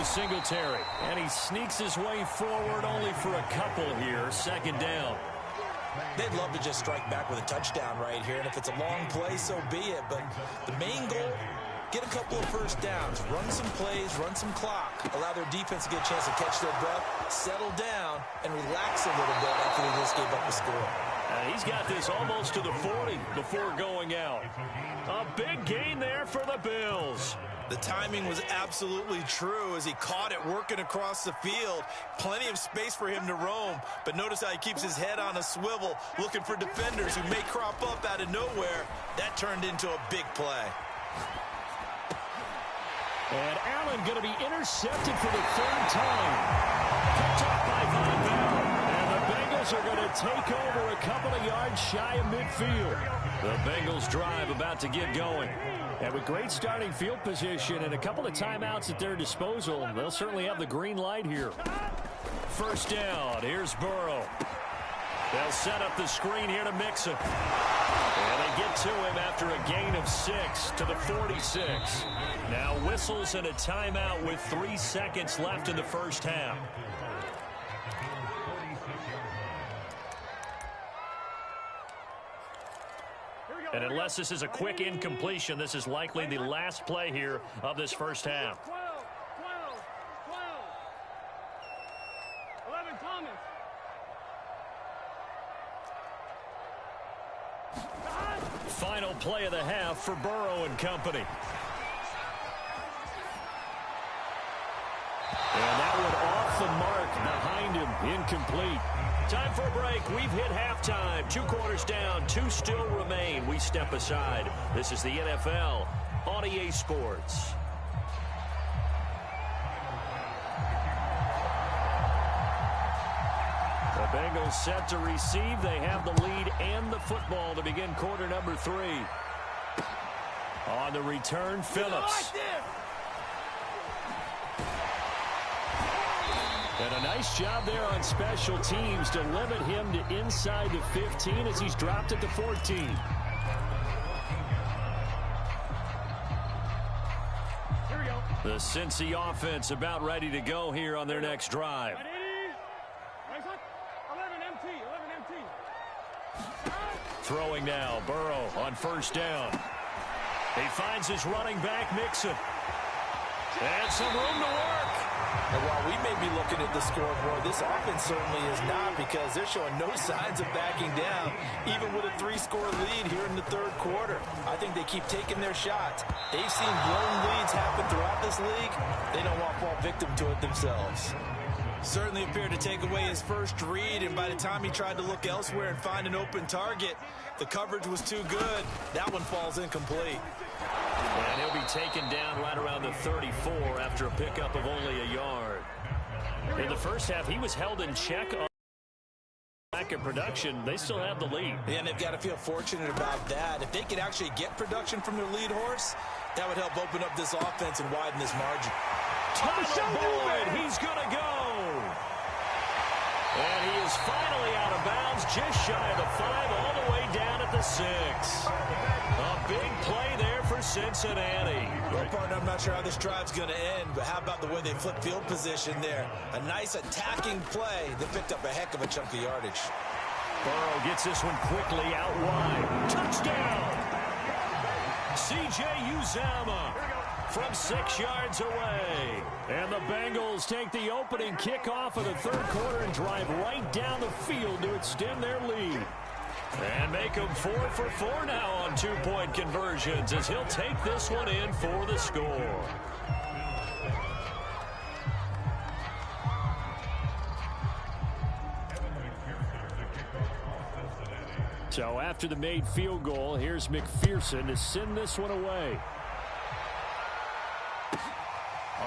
with Singletary. And he sneaks his way forward only for a couple here. Second down. They'd love to just strike back with a touchdown right here. And if it's a long play, so be it. But the main goal, get a couple of first downs, run some plays, run some clock, allow their defense to get a chance to catch their breath, settle down, and relax a little bit after they just gave up the score. He's got this almost to the 40 before going out. A big gain there for the Bills. The timing was absolutely true as he caught it working across the field. Plenty of space for him to roam, but notice how he keeps his head on a swivel, looking for defenders who may crop up out of nowhere. That turned into a big play. And Allen going to be intercepted for the third time. Picked up by Von Bell. And the Bengals are going to take over a couple of yards shy of midfield. The Bengals drive about to get going. And with great starting field position and a couple of timeouts at their disposal, they'll certainly have the green light here. First down. Here's Burrow. They'll set up the screen here to Mixon. And they get to him after a gain of 6 to the 46. Now whistles and a timeout with 3 seconds left in the first half. And unless this is a quick incompletion, this is likely the last play here of this first half. 11, Thomas. Final play of the half for Burrow and company. And that one off the mark behind him, incomplete. Time for a break. We've hit halftime. 2 quarters down, 2 still remain. We step aside. This is the NFL on EA Sports. The Bengals set to receive. They have the lead and the football to begin quarter number 3. On the return, Phillips. And a nice job there on special teams to limit him to inside the 15 as he's dropped at the 14. Here we go. The Cincy offense about ready to go here on their next drive. 11 empty. Throwing now, Burrow on first down. He finds his running back, Mixon. And some room to work. And while we may be looking at the scoreboard, this offense certainly is not, because they're showing no signs of backing down, even with a 3-score lead here in the third quarter. I think they keep taking their shots. They've seen blown leads happen throughout this league. They don't want to fall victim to it themselves. Certainly appeared to take away his first read, and by the time he tried to look elsewhere and find an open target, the coverage was too good. That one falls incomplete. And he'll be taken down right around the 34 after a pickup of only a yard. In the first half, he was held in check on lack of production. They still have the lead. And they've got to feel fortunate about that. If they could actually get production from their lead horse, that would help open up this offense and widen this margin. Tyler Boyd, he's going to go. And he is finally out of bounds, just shy of the 5, all the way down at the 6. A big play there for Cincinnati. Well, partner, I'm not sure how this drive's going to end, but how about the way they flip field position there? A nice attacking play that picked up a heck of a chunk of yardage. Burrow gets this one quickly out wide. Touchdown! C.J. Uzomah from 6 yards away. And the Bengals take the opening kickoff of the third quarter and drive right down the field to extend their lead. And make them 4 for 4 now on 2-point conversions as he'll take this one in for the score. So after the made field goal, here's McPherson to send this one away.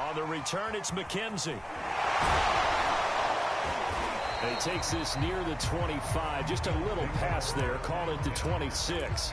On the return, it's McKenzie. He takes this near the 25. Just a little pass there. Call it the 26.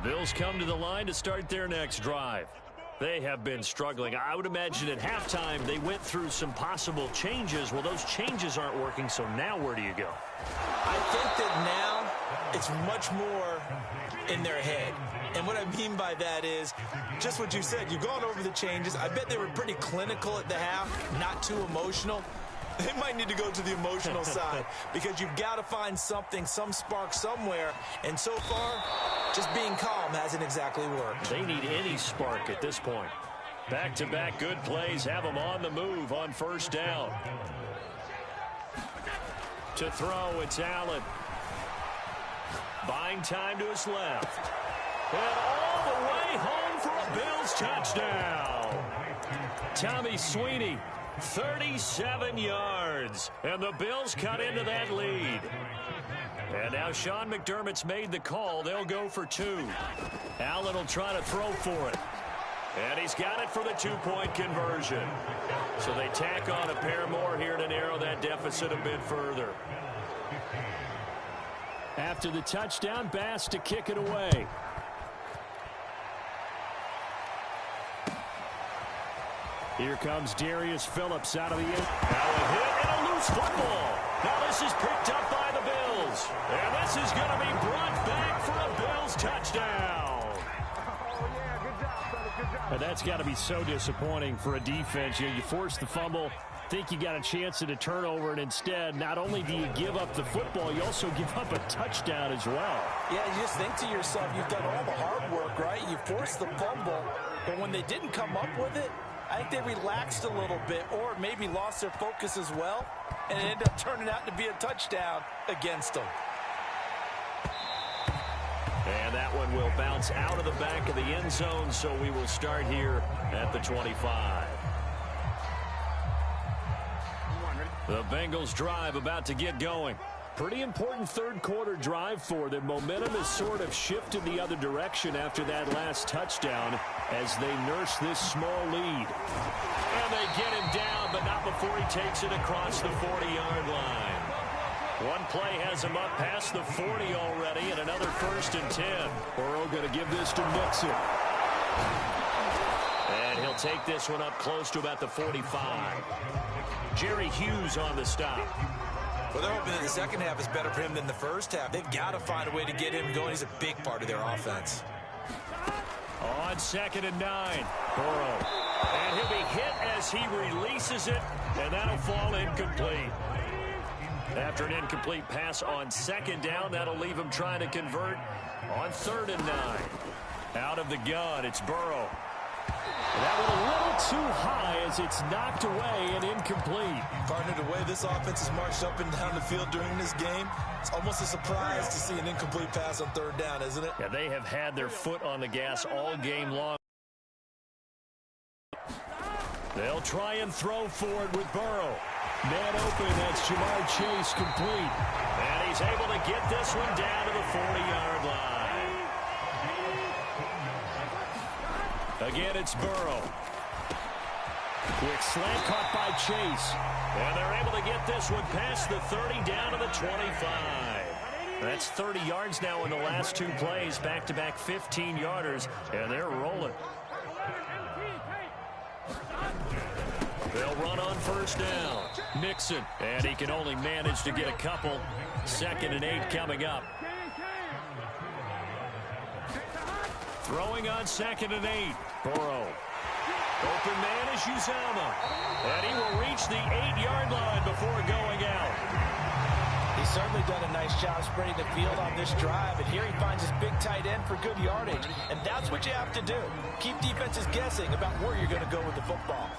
Bills come to the line to start their next drive. They have been struggling. I would imagine at halftime they went through some possible changes. Well, those changes aren't working, so now where do you go? I think that now it's much more in their head. And what I mean by that is just what you said. You've gone over the changes. I bet they were pretty clinical at the half, not too emotional. They might need to go to the emotional side because you've got to find something, some spark somewhere. And so far, just being calm hasn't exactly worked. They need any spark at this point. Back-to-back good plays have them on the move on first down. To throw, it's Allen. Buying time to his left. And all the way home for a Bills touchdown. Tommy Sweeney, 37 yards. And the Bills cut into that lead. And now Sean McDermott's made the call. They'll go for 2. Allen will try to throw for it. And he's got it for the 2-point conversion. So they tack on a pair more here to narrow that deficit a bit further. After the touchdown, Bass to kick it away. Here comes Darius Phillips out of the end. Now a hit and a loose football. Now this is picked up by the Bills. And this is going to be brought back for a Bills touchdown. Oh, yeah, good job, brother, good job. And that's got to be so disappointing for a defense. You force the fumble, think you got a chance at a turnover, and instead, not only do you give up the football, you also give up a touchdown as well. Yeah, you just think to yourself, you've done all the hard work, right? You forced the fumble, but when they didn't come up with it, I think they relaxed a little bit or maybe lost their focus as well, and it ended up turning out to be a touchdown against them. And that one will bounce out of the back of the end zone, so we will start here at the 25. The Bengals drive about to get going. Pretty important third-quarter drive for them. Momentum has sort of shifted the other direction after that last touchdown as they nurse this small lead. And they get him down, but not before he takes it across the 40-yard line. One play has him up past the 40 already, and another 1st and 10. Burrow going to give this to Mixon. And he'll take this one up close to about the 45. Jerry Hughes on the stop. Well, they're hoping that the second half is better for him than the first half. They've got to find a way to get him going. He's a big part of their offense. On 2nd and 9, Burrow. And he'll be hit as he releases it, and that'll fall incomplete. After an incomplete pass on 2nd down, that'll leave him trying to convert on 3rd and 9. Out of the gun, it's Burrow. That one a little too high as it's knocked away and incomplete. Partner, the way this offense has marched up and down the field during this game, it's almost a surprise to see an incomplete pass on 3rd down, isn't it? Yeah, they have had their foot on the gas all game long. They'll try and throw for it with Burrow. Man open, that's Jamar Chase complete. And he's able to get this one down to the 40-yard line. Again, it's Burrow. Quick slant caught by Chase. And they're able to get this one past the 30 down to the 25. That's 30 yards now in the last 2 plays. Back-to-back 15-yarders. And they're rolling. They'll run on 1st down. Mixon. And he can only manage to get a couple. 2nd and 8 coming up. Throwing on 2nd and 8. Burrow. Open man is Uzama. And he will reach the 8-yard line before going out. He's certainly done a nice job spreading the field on this drive. And here he finds his big tight end for good yardage. And that's what you have to do. Keep defenses guessing about where you're going to go with the football.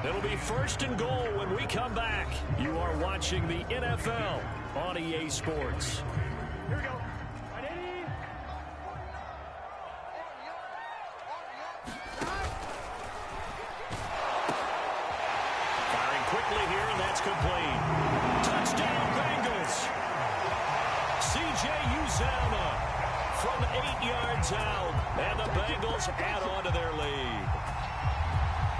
It'll be 1st and goal when we come back. You are watching the NFL on EA Sports. Here we go. Firing quickly here, and that's complete. Touchdown, Bengals. C.J. Uzama from 8 yards out, and the Bengals add on to their lead.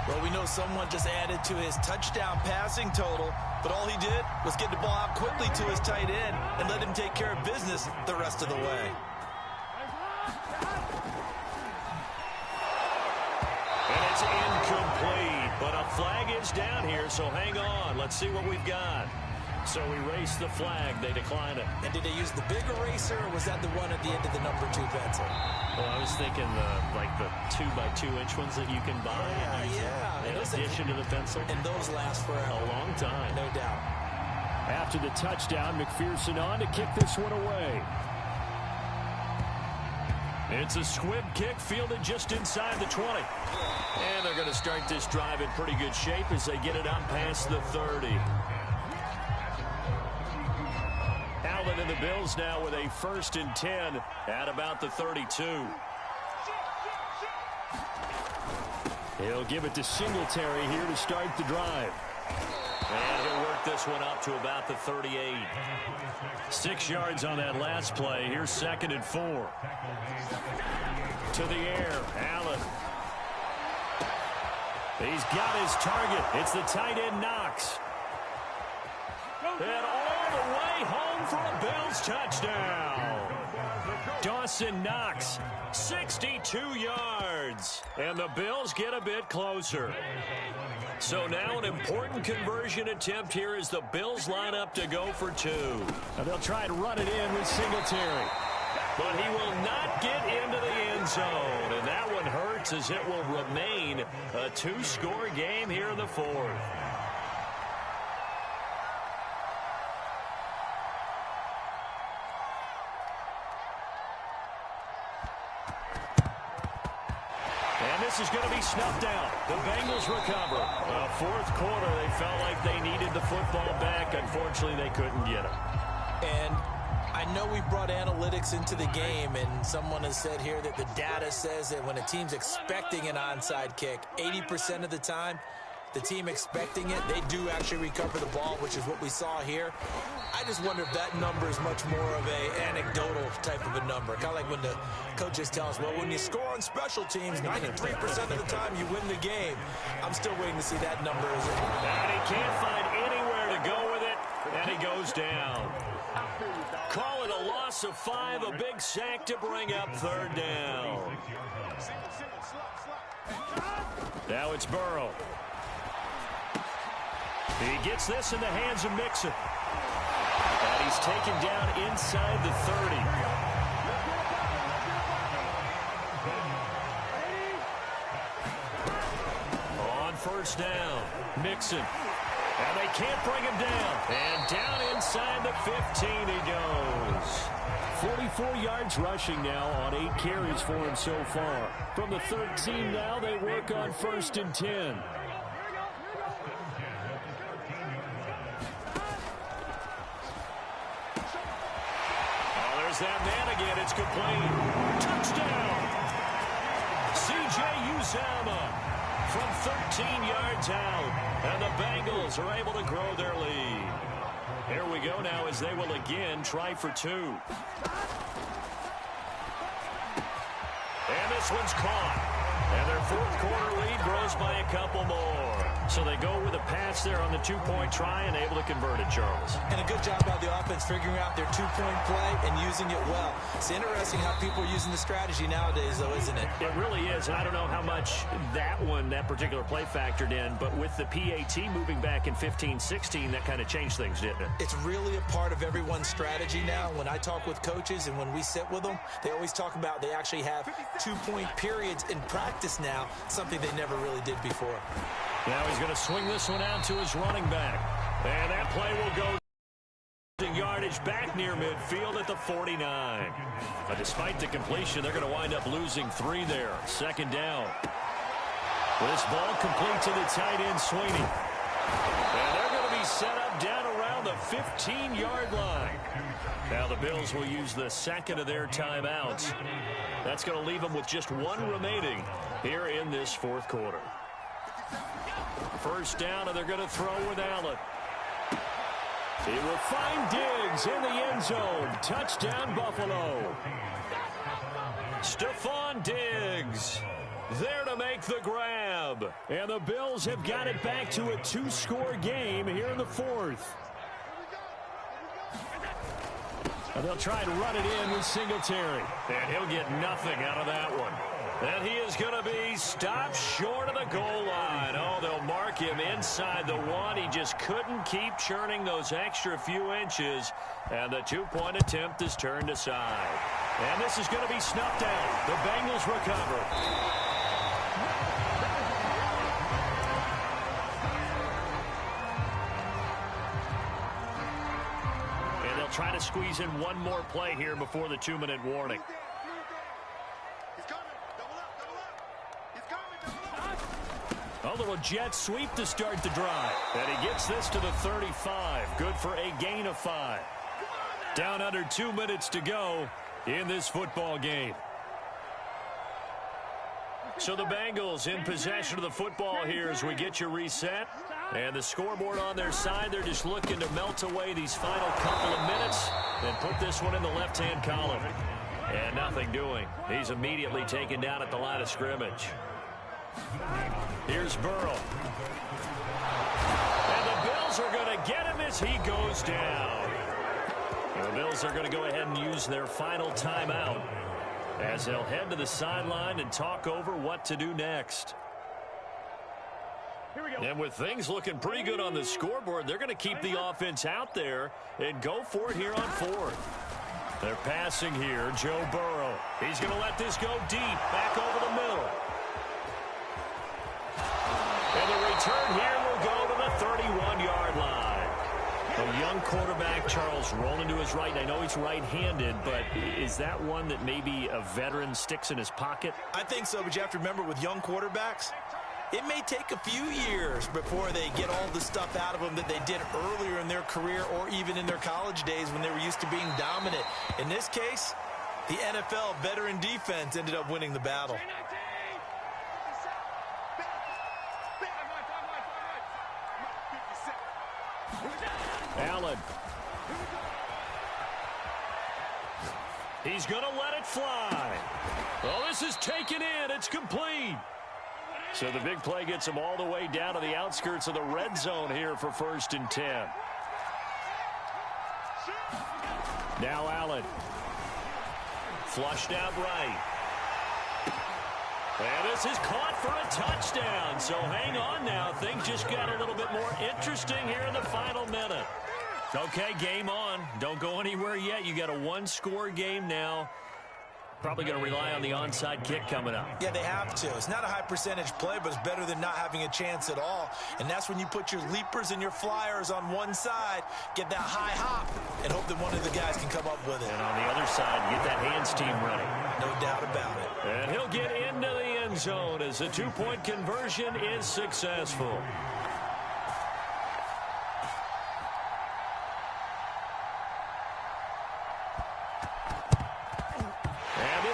Well, we know someone just added to his touchdown passing total, but all he did was get the ball out quickly to his tight end and let him take care of business the rest of the way. is incomplete, but a flag is down here, so hang on. Let's see what we've got. So erase the flag. They decline it. And did they use the big eraser, or was that the one at the end of the number 2 pencil? Well, I was thinking like the 2x2-inch ones that you can buy. Yeah. In addition to the pencil. And those last for a long time. No doubt. After the touchdown, McPherson on to kick this one away. It's a squib kick fielded just inside the 20. And they're going to start this drive in pretty good shape as they get it up past the 30. Allen and the Bills now with a 1st and 10 at about the 32. He'll give it to Singletary here to start the drive. And he'll work this one up to about the 38. 6 yards on that last play. Here's 2nd and 4. To the air, Allen. He's got his target. It's the tight end, Knox. And all the way home for a Bills touchdown. Dawson Knox, 62 yards. And the Bills get a bit closer. So now an important conversion attempt here as the Bills line up to go for 2. Now they'll try to run it in with Singletary. But he will not get into the end zone. And that one hurts as it will remain a 2-score game here in the 4th. This is going to be snuffed out. The Bengals recover. 4th quarter, they felt like they needed the football back. Unfortunately, they couldn't get it. And I know we brought analytics into the game, and someone has said here that the data says that when a team's expecting an onside kick, 80% of the time, the team expecting it, they do actually recover the ball, which is what we saw here. I just wonder if that number is much more of a anecdotal type of a number. Kind of like when the coaches tell us, well, when you score on special teams, 93% of the time you win the game. I'm still waiting to see that number. And he can't find anywhere to go with it, and he goes down. Call it a loss of 5, a big sack to bring up 3rd down. Now it's Burrow. He gets this in the hands of Mixon. And he's taken down inside the 30. On 1st down, Mixon. And they can't bring him down. And down inside the 15 he goes. 44 yards rushing now on 8 carries for him so far. From the 13 now, they work on 1st and 10. That man again, it's complete. Touchdown! C.J. Uzomah from 13 yards out. And the Bengals are able to grow their lead. Here we go now as they will again try for 2. And this one's caught. And their 4th quarter lead grows by a couple more. So they go with a pass there on the 2-point try and able to convert it, Charles. And a good job by the offense figuring out their 2-point play and using it well. It's interesting how people are using the strategy nowadays, though, isn't it? It really is, and I don't know how much that particular play factored in, but with the PAT moving back in 15-16, that kind of changed things, didn't it? It's really a part of everyone's strategy now. When I talk with coaches and when we sit with them, they always talk about they actually have 2-point periods in practice now, something they never really did before. Now he's going to swing this one out to his running back. And that play will go yardage back near midfield at the 49. But despite the completion, they're going to wind up losing 3 there. 2nd down. This ball complete to the tight end, Sweeney. And they're going to be set up down around the 15-yard line. Now the Bills will use the 2nd of their timeouts. That's going to leave them with just 1 remaining here in this 4th quarter. 1st down, and they're going to throw with Allen. He will find Diggs in the end zone. Touchdown, Buffalo. Stephon Diggs there to make the grab. And the Bills have got it back to a 2-score game here in the 4th. And they'll try to run it in with Singletary. And he'll get nothing out of that one. And he is going to be stopped short of the goal line. Oh, they'll mark him inside the 1. He just couldn't keep churning those extra few inches. And the 2-point attempt is turned aside. And this is going to be snuffed out. The Bengals recover. And they'll try to squeeze in one more play here before the 2-minute warning. A little jet sweep to start the drive. And he gets this to the 35. Good for a gain of 5. Down under 2 minutes to go in this football game. So the Bengals in possession of the football here as we get you reset. And the scoreboard on their side, they're just looking to melt away these final couple of minutes and put this one in the left-hand column. And nothing doing. He's immediately taken down at the line of scrimmage. Here's Burrow. And the Bills are going to get him as he goes down. The Bills are going to go ahead and use their final timeout as they'll head to the sideline and talk over what to do next. And with things looking pretty good on the scoreboard, they're going to keep the offense out there and go for it here on 4th. They're passing here, Joe Burrow. He's going to let this go deep, back over the middle. And the return here will go to the 31-yard line. A young quarterback, Charles, rolling to his right. And I know he's right-handed, but is that one that maybe a veteran sticks in his pocket? I think so, but you have to remember with young quarterbacks, it may take a few years before they get all the stuff out of them that they did earlier in their career or even in their college days when they were used to being dominant. In this case, the NFL veteran defense ended up winning the battle. Allen. He's going to let it fly. Oh, this is taken in. It's complete. So the big play gets him all the way down to the outskirts of the red zone here for 1st and 10. Now Allen. Flushed out right. And this is caught for a touchdown. So hang on now. Things just got a little bit more interesting here in the final minute. Okay, game on. Don't go anywhere yet. You got a 1-score game now. Probably going to rely on the onside kick coming up. Yeah, they have to. It's not a high percentage play, but it's better than not having a chance at all. And that's when you put your leapers and your flyers on one side, get that high hop, and hope that one of the guys can come up with it. And on the other side, get that hands team running. No doubt about it. And he'll get into the end zone as the 2-point conversion is successful.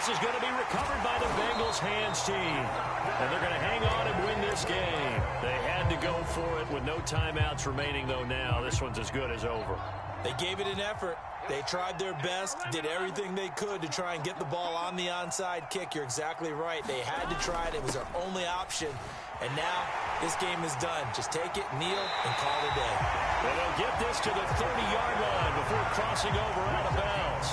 This is going to be recovered by the Bengals hands team. And they're going to hang on and win this game. They had to go for it with no timeouts remaining, though, now. This one's as good as over. They gave it an effort. They tried their best, did everything they could to try and get the ball on the onside kick. You're exactly right. They had to try it. It was their only option. And now this game is done. Just take it, kneel, and call it a day. And they'll get this to the 30-yard line before crossing over out of bounds.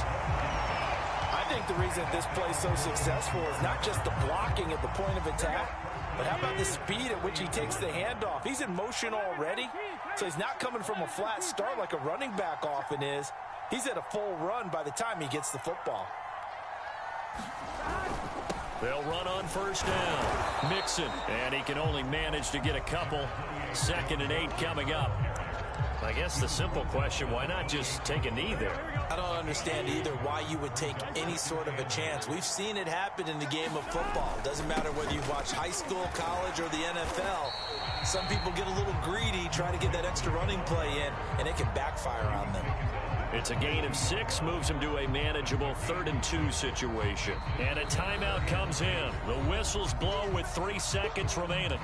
I think the reason this play is so successful is not just the blocking at the point of attack, but how about the speed at which he takes the handoff? He's in motion already, so he's not coming from a flat start like a running back often is. He's at a full run by the time he gets the football. They'll run on 1st down. Mixon, and he can only manage to get a couple. 2nd and 8 coming up. I guess the simple question, why not just take a knee there? I don't understand either why you would take any sort of a chance. We've seen it happen in the game of football. It doesn't matter whether you've watched high school, college, or the NFL. Some people get a little greedy, try to get that extra running play in, and it can backfire on them. It's a gain of 6, moves him to a manageable 3rd and 2 situation. And a timeout comes in. The whistles blow with 3 seconds remaining.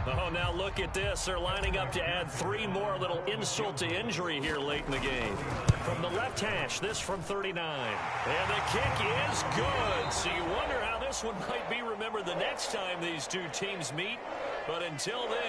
Oh, now look at this. They're lining up to add 3 more, a little insult to injury here late in the game. From the left hash, this from 39. And the kick is good. So you wonder how this one might be remembered the next time these two teams meet. But until then,